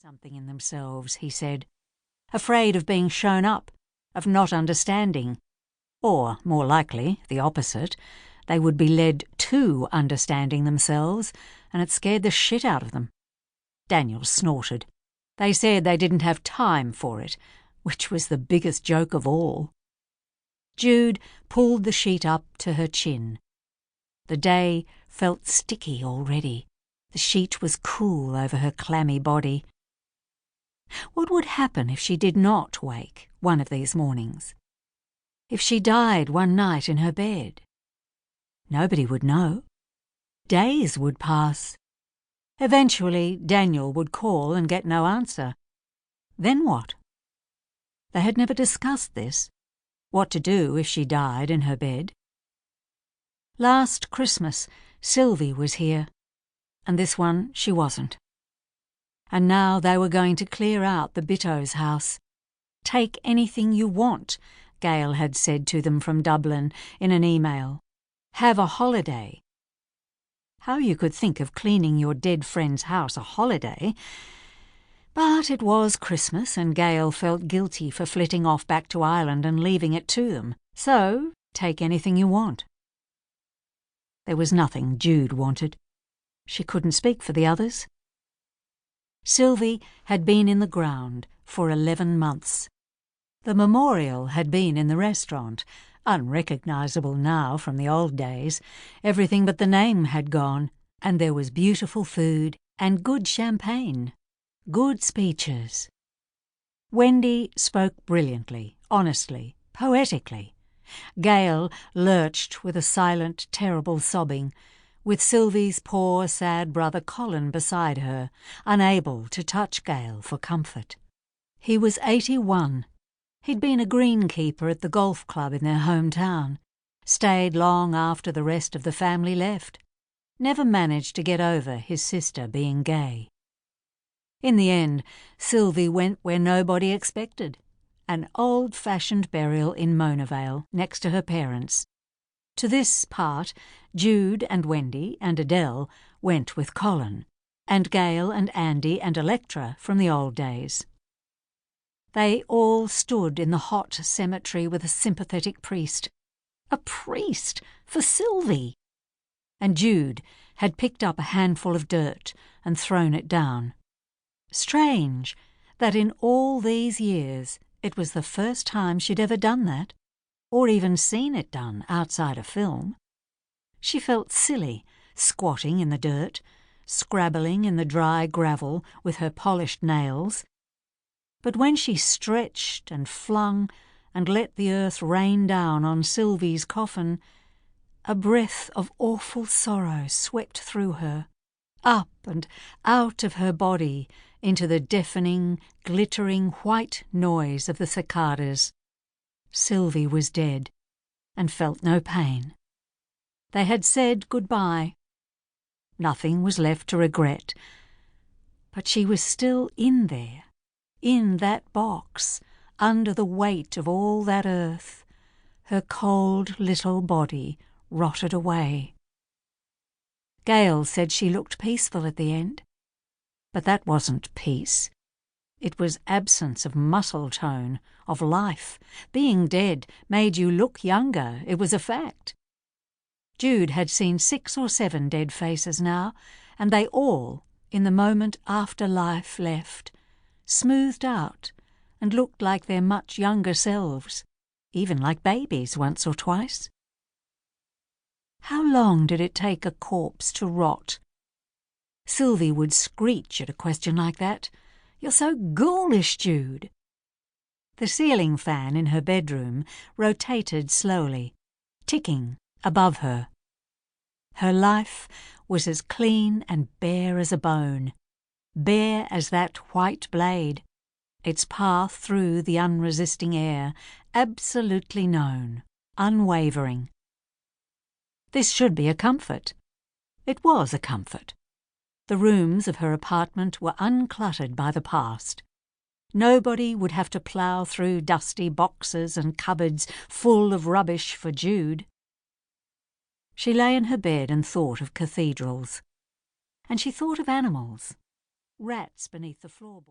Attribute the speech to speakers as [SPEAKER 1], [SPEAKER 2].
[SPEAKER 1] something in themselves, he said. Afraid of being shown up, of not understanding. Or, more likely, the opposite. They would be led to understanding themselves, and it scared the shit out of them. Daniel snorted. They said they didn't have time for it, which was the biggest joke of all. Jude pulled the sheet up to her chin. The day felt sticky already. The sheet was cool over her clammy body. What would happen if she did not wake one of these mornings? If she died one night in her bed? Nobody would know. Days would pass. Eventually, Daniel would call and get no answer. Then what? They had never discussed this. What to do if she died in her bed. Last Christmas, Sylvie was here, and this one she wasn't. And now they were going to clear out the Bitto's house. Take anything you want, Gail had said to them from Dublin in an email. Have a holiday. How you could think of cleaning your dead friend's house a holiday. But it was Christmas, and Gail felt guilty for flitting off back to Ireland and leaving it to them. So, take anything you want. There was nothing Jude wanted. She couldn't speak for the others. Sylvie had been in the ground for 11 months. The memorial had been in the restaurant, unrecognisable now from the old days. Everything but the name had gone, and there was beautiful food and good champagne, good speeches. Wendy spoke brilliantly, honestly, poetically. Gail lurched with a silent, terrible sobbing, with Sylvie's poor, sad brother Colin beside her, unable to touch Gail for comfort. He was 81. He'd been a greenkeeper at the golf club in their hometown, stayed long after the rest of the family left, never managed to get over his sister being gay. In the end, Sylvie went where nobody expected, an old-fashioned burial in Mona Vale, next to her parents. To this part, Jude and Wendy and Adele went with Colin, and Gail and Andy and Electra from the old days. They all stood in the hot cemetery with a sympathetic priest. A priest for Sylvie! And Jude had picked up a handful of dirt and thrown it down. Strange that in all these years it was the first time she'd ever done that, or even seen it done outside a film. She felt silly, squatting in the dirt, scrabbling in the dry gravel with her polished nails. But when she stretched and flung and let the earth rain down on Sylvie's coffin, a breath of awful sorrow swept through her, up and out of her body into the deafening, glittering white noise of the cicadas. Sylvie was dead and felt no pain. They had said goodbye. Nothing was left to regret. But she was still in there, in that box, under the weight of all that earth, her cold little body rotted away. Gail said she looked peaceful at the end. But that wasn't peace. It was absence of muscle tone, of life. Being dead made you look younger, it was a fact. Jude had seen 6 or 7 dead faces now, and they all, in the moment after life left, smoothed out and looked like their much younger selves, even like babies once or twice. How long did it take a corpse to rot? Sylvie would screech at a question like that. You're so ghoulish, Jude. The ceiling fan in her bedroom rotated slowly, ticking above her. Her life was as clean and bare as a bone, bare as that white blade, its path through the unresisting air absolutely known, unwavering. This should be a comfort. It was a comfort. The rooms of her apartment were uncluttered by the past. Nobody would have to plough through dusty boxes and cupboards full of rubbish for Jude. She lay in her bed and thought of cathedrals. And she thought of animals. rats beneath the floorboard.